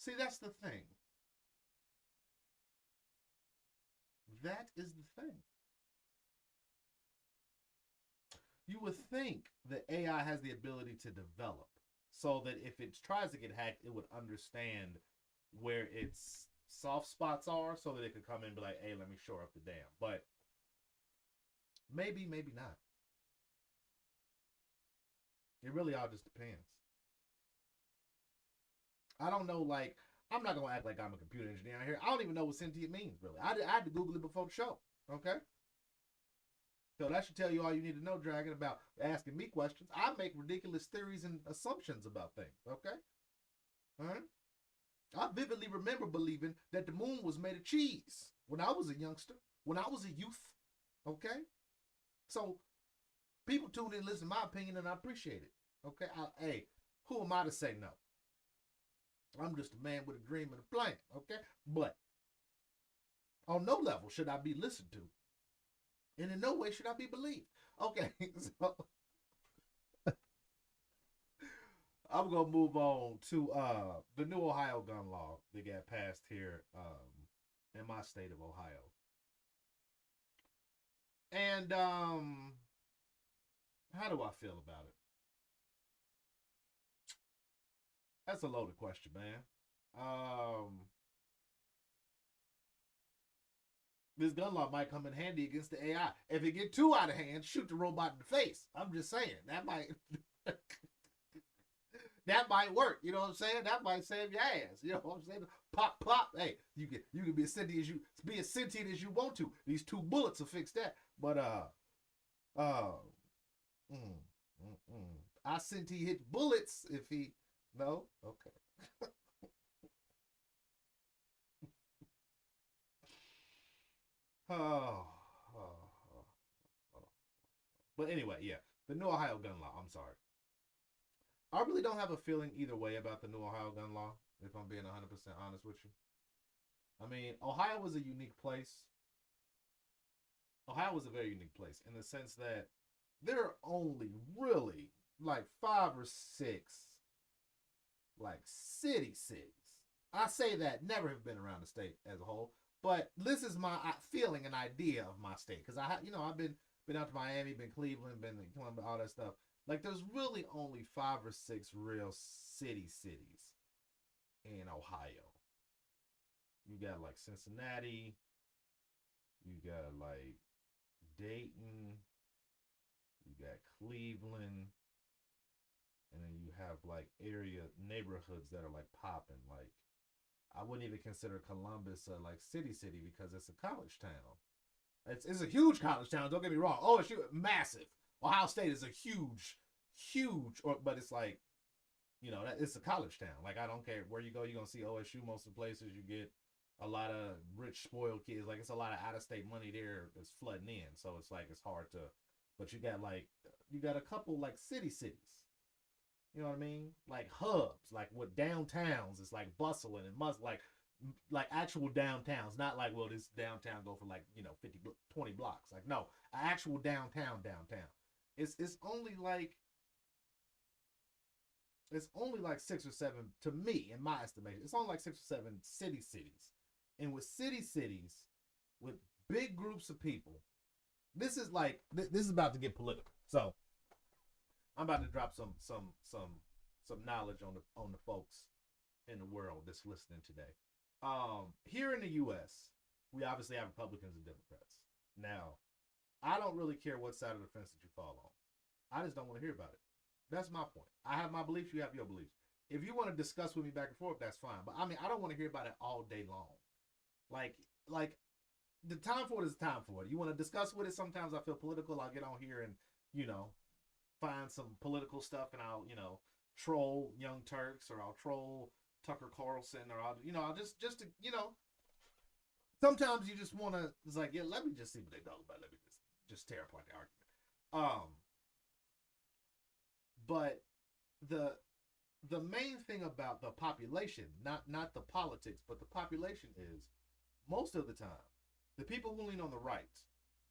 See, that's the thing. That is the thing. You would think that AI has the ability to develop so that if it tries to get hacked, it would understand where its soft spots are so that it could come in and be like, hey, let me shore up the dam. But maybe, maybe not. It really all just depends. I don't know, like, I'm not going to act like I'm a computer engineer out here. I don't even know what sentient means, really. I had to Google it before the show. Okay? So that should tell you all you need to know, Dragon, about asking me questions. I make ridiculous theories and assumptions about things. Okay? All right? I vividly remember believing that the moon was made of cheese when I was a youngster, when I was a youth. Okay? So people tune in and listen to my opinion, and I appreciate it. Okay? Hey, who am I to say no? I'm just a man with a dream and a plan. Okay? But on no level should I be listened to. And in no way should I be believed. Okay, so I'm gonna move on to the new Ohio gun law that got passed here in my state of Ohio. And how do I feel about it? That's a loaded question, man. Um, this gun law might come in handy against the AI. If it get too out of hand, shoot the robot in the face. I'm just saying that might that might work. You know what I'm saying? That might save your ass. You know what I'm saying? Pop, pop. Hey, you can be as sentient as you want to. These two bullets will fix that. But uh, mm, I sent he hit bullets if he no okay. Oh, oh, oh, oh. But anyway, yeah, the new Ohio gun law. I'm sorry. I really don't have a feeling either way about the new Ohio gun law. If I'm being 100% honest with you, I mean, Ohio was a unique place. Ohio was a very unique place in the sense that there are only really like 5 or 6 like cities. I say that never have been around the state as a whole, but this is my feeling and idea of my state because I've been out to Miami, been Cleveland, been to Columbus, all that stuff. Like there's really only 5 or 6 real cities in Ohio. You got like Cincinnati, you got like Dayton, you got Cleveland, and then you have like area neighborhoods that are like popping. Like I wouldn't even consider Columbus a like city because it's a college town. It's a huge college town. Don't get me wrong. Oh, it's massive. Ohio State is a huge. But it's like it's a college town. Like I don't care where you go, you're gonna see OSU most of the places. You get a lot of rich, spoiled kids. Like it's a lot of out of state money there that's flooding in. So it's like it's hard to. But you got a couple like cities. You know what I mean? Like hubs, like what downtowns. It's like bustling and must like actual downtowns, not like this downtown go for like 50 20 blocks. Like no, actual downtown. It's only like 6 or 7 to me in my estimation. It's only like 6 or 7 cities, and with cities with big groups of people. This is about to get political. So I'm about to drop some knowledge on the folks in the world that's listening today. Here in the U.S., we obviously have Republicans and Democrats. Now, I don't really care what side of the fence that you fall on. I just don't want to hear about it. That's my point. I have my beliefs. You have your beliefs. If you want to discuss with me back and forth, that's fine. But I mean, I don't want to hear about it all day long. Like the time for it is time for it. You want to discuss with it. Sometimes I feel political. I'll get on here and find some political stuff, and I'll troll Young Turks, or I'll troll Tucker Carlson, or I'll just to sometimes you just want to. It's like, yeah, let me just see what they talk about. Let me just tear apart the argument. But the main thing about the population, not the politics, but the population is most of the time the people who lean on the right,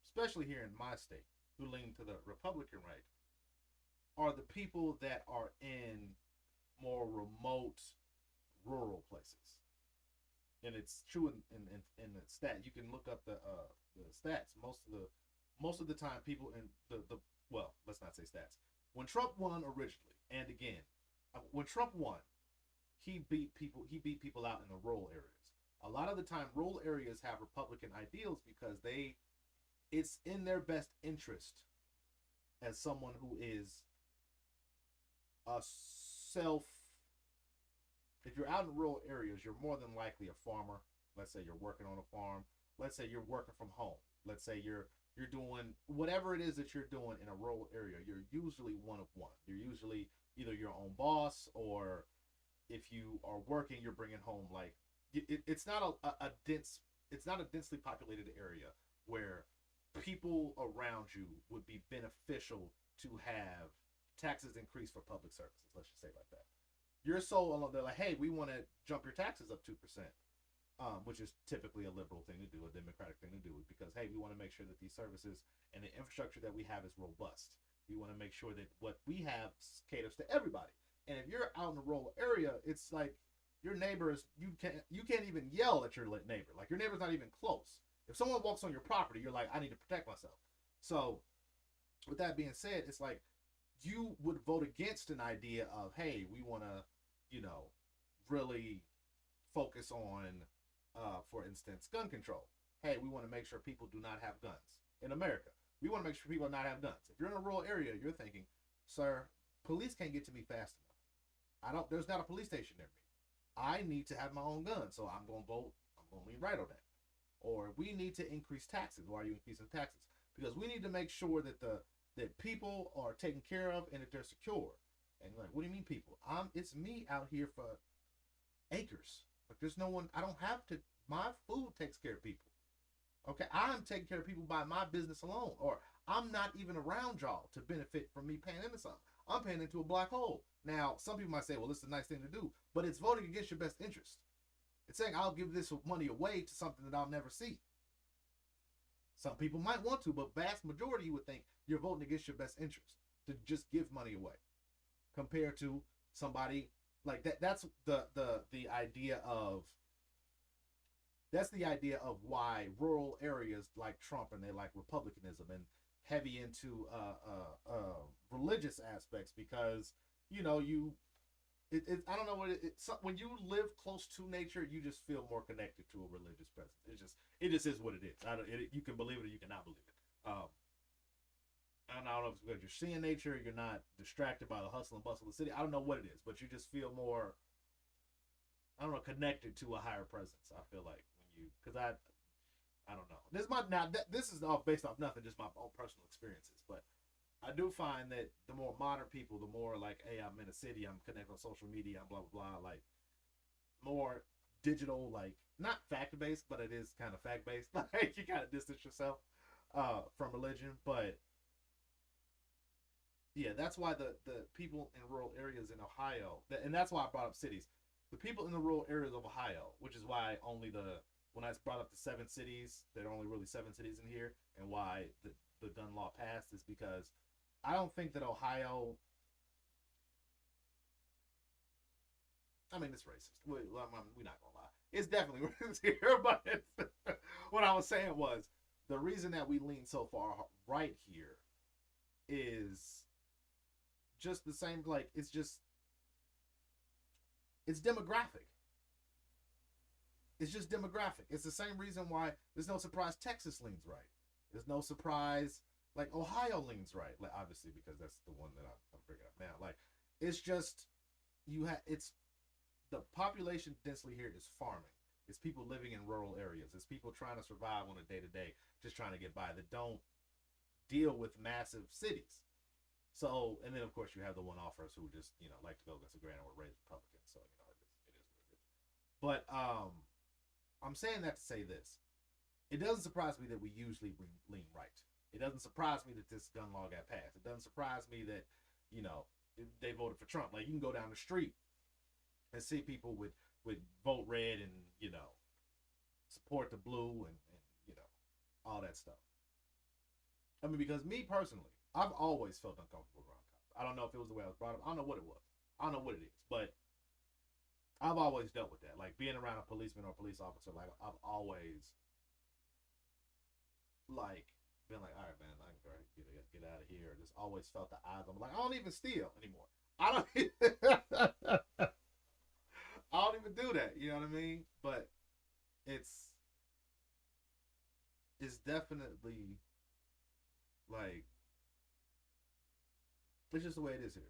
especially here in my state, who lean to the Republican right, are the people that are in more remote rural places, and it's true in the stat. You can look up the stats. Most of the time, people in the well, let's not say stats. When Trump won originally, and again, when Trump won, he beat people. He beat people out in the rural areas. A lot of the time, rural areas have Republican ideals because it's in their best interest as someone who is a self. If you're out in rural areas, you're more than likely a farmer. Let's say you're working on a farm. Let's say you're working from home. Let's say you're doing whatever it is that you're doing in a rural area. You're usually one of one. You're usually either your own boss, or if you are working, you're bringing home like it's not a dense, it's not a densely populated area where people around you would be beneficial to have taxes increased for public services. Let's just say it like that. You're so alone. They're like, hey, we want to jump your taxes up 2%, which is typically a liberal thing to do, a democratic thing to do, because hey, we want to make sure that these services and the infrastructure that we have is robust. We want to make sure that what we have caters to everybody. And if you're out in a rural area, it's like your neighbors, you can't even yell at your neighbor. Like your neighbor's not even close. If someone walks on your property, you're like, I need to protect myself. So with that being said, it's like you would vote against an idea of, hey, we want to, really focus on, for instance, gun control. Hey, we want to make sure people do not have guns in America. We want to make sure people not have guns. If you're in a rural area, you're thinking, sir, police can't get to me fast enough. There's not a police station near me. I need to have my own gun, so I'm going to vote. I'm going to lean right on that. Or we need to increase taxes. Why are you increasing taxes? Because we need to make sure that that people are taken care of and that they're secure. And like, what do you mean people? It's me out here for acres. Like there's no one. I don't have to. My food takes care of people. Okay, I'm taking care of people by my business alone, or I'm not even around y'all to benefit from me paying into something. I'm paying into a black hole. Now, some people might say, well, this is a nice thing to do, but it's voting against your best interest. It's saying I'll give this money away to something that I'll never see. Some people might want to, but vast majority would think you're voting against your best interest to just give money away, compared to somebody like that. That's the idea of. That's the idea of why rural areas like Trump and they like republicanism and heavy into religious aspects, because I don't know what when you live close to nature, you just feel more connected to a religious presence. It just is what it is. You can believe it or you cannot believe it. I don't know if it's because you're seeing nature, you're not distracted by the hustle and bustle of the city. I don't know what it is, but you just feel more, I don't know, connected to a higher presence. I feel like because I don't know. This is all based off nothing, just my own personal experiences. But I do find that the more modern people, the more like, hey, I'm in a city, I'm connected on social media, I'm blah blah blah, like more digital, like not fact based, but it is kind of fact based. Like you kind of distance yourself from religion, but yeah, that's why the people in rural areas in Ohio, and that's why I brought up cities. The people in the rural areas of Ohio, which is why when I brought up the 7 cities, there are only really 7 cities in here, and why the gun law passed is because I don't think that Ohio, I mean, it's racist. We're not gonna lie. It's definitely racist here, but what I was saying was the reason that we lean so far right here is just the same, like, it's demographic. It's just demographic. It's the same reason why there's no surprise Texas leans right. There's no surprise like Ohio leans right. Like obviously because that's the one that I'm bringing up now. Like it's just it's the population densely here is farming. It's people living in rural areas. It's people trying to survive on a day to day, just trying to get by that don't deal with massive cities. So and then of course you have the one-offers who just like to go against the grain and were raised Republicans. So it is what it is. But I'm saying that to say this. It doesn't surprise me that we usually lean right. It doesn't surprise me that this gun law got passed. It doesn't surprise me that, they voted for Trump. Like you can go down the street and see people with vote red and, support the blue and all that stuff. I mean, because me personally, I've always felt uncomfortable around cops. I don't know if it was the way I was brought up. I don't know what it was. I don't know what it is, but I've always dealt with that. Like being around a policeman or a police officer, like I've always like been like, all right, man, I can get out of here. Just always felt the eyes. I'm like, I don't even steal anymore. I don't. I don't even do that. You know what I mean? But it's it's definitely like it's just the way it is here.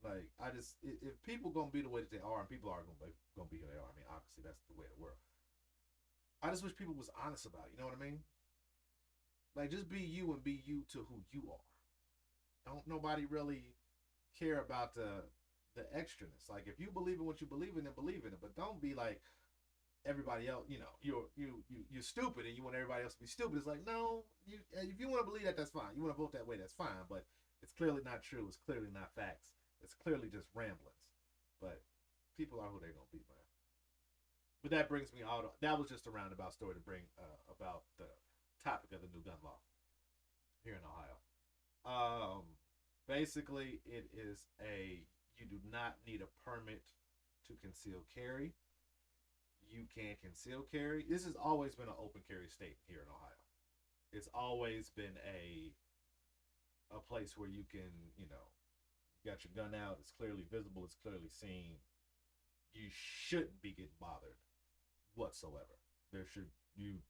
Like I just if people gonna be the way that they are, and people are gonna be who they are. I mean, obviously that's the way of the world. I just wish people was honest about it. You know what I mean? Like just be you and be you to who you are. Don't nobody really care about the extraness. Like if you believe in what you believe in, then believe in it. But don't be like everybody else. You know, you're stupid and you want everybody else to be stupid. It's like no, you if you want to believe that, that's fine. You want to vote that way, that's fine. But it's clearly not true. It's clearly not facts. It's clearly just ramblings. But people are who they're gonna be, man. But that brings me all. That was just a roundabout story to bring about the topic of the new gun law here in Ohio. Basically, it is a you do not need a permit to conceal carry. You can conceal carry. This has always been an open carry state here in Ohio. It's always been a place where you can, got your gun out. It's clearly visible. It's clearly seen. You shouldn't be getting bothered whatsoever. There should you.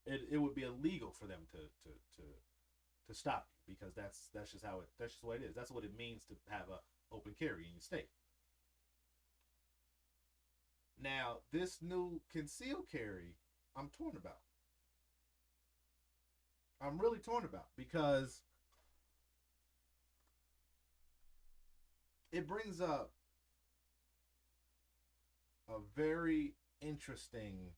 It would be illegal for them to stop you because that's just how that's just what it is. That's what it means to have a open carry in your state. Now this new concealed carry, I'm torn about. I'm really torn about because it brings up a very interesting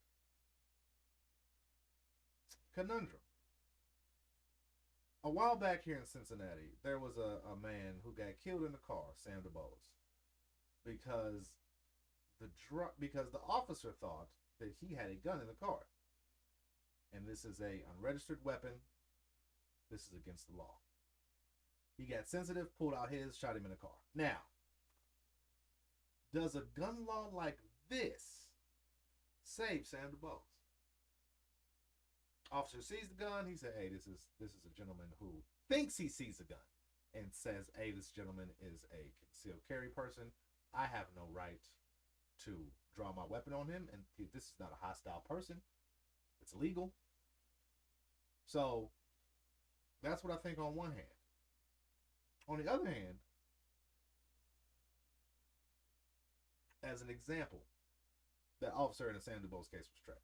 conundrum. A while back here in Cincinnati, there was a man who got killed in a car, Sam DeBose, because because the officer thought that he had a gun in the car, and this is a unregistered weapon. This is against the law. He got sensitive, pulled out his, shot him in the car. Now, does a gun law like this save Sam DeBose? Officer sees the gun. He said, "Hey, this is a gentleman who thinks he sees a gun, and says, hey, this gentleman is a concealed carry person. I have no right to draw my weapon on him, and this is not a hostile person. It's legal." So that's what I think on one hand. On the other hand, as an example, that officer in the Sam DeBose case was trash.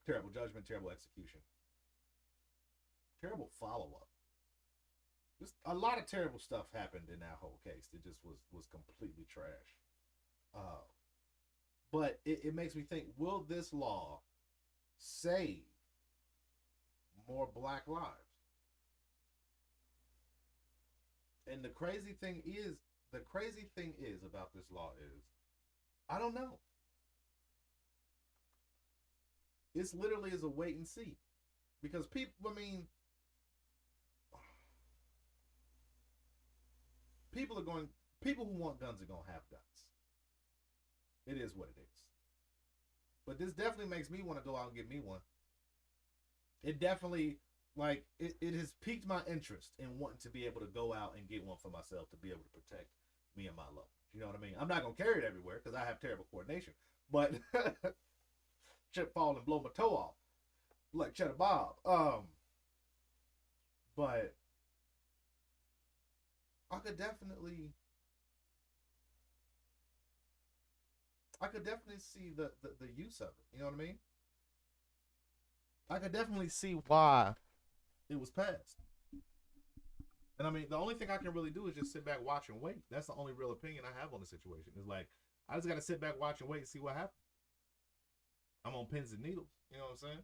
Terrible judgment, terrible execution, terrible follow-up. Just a lot of terrible stuff happened in that whole case that just was completely trash. Uh, but it makes me think, will this law save more black lives? And the crazy thing is about this law is, I don't know. It's literally is a wait and see. Because people who want guns are going to have guns. It is what it is. But this definitely makes me want to go out and get me one. It definitely, it has piqued my interest in wanting to be able to go out and get one for myself to be able to protect me and my loved ones. You know what I mean? I'm not going to carry it everywhere because I have terrible coordination. But chip fall and blow my toe off like Cheddar Bob. But I could definitely see the use of it. You know what I mean? I could definitely see why it was passed. And I mean, the only thing I can really do is just sit back, watch, and wait. That's the only real opinion I have on the situation. It's like, I just got to sit back, watch, and wait and see what happens. I'm on pins and needles. You know what I'm saying?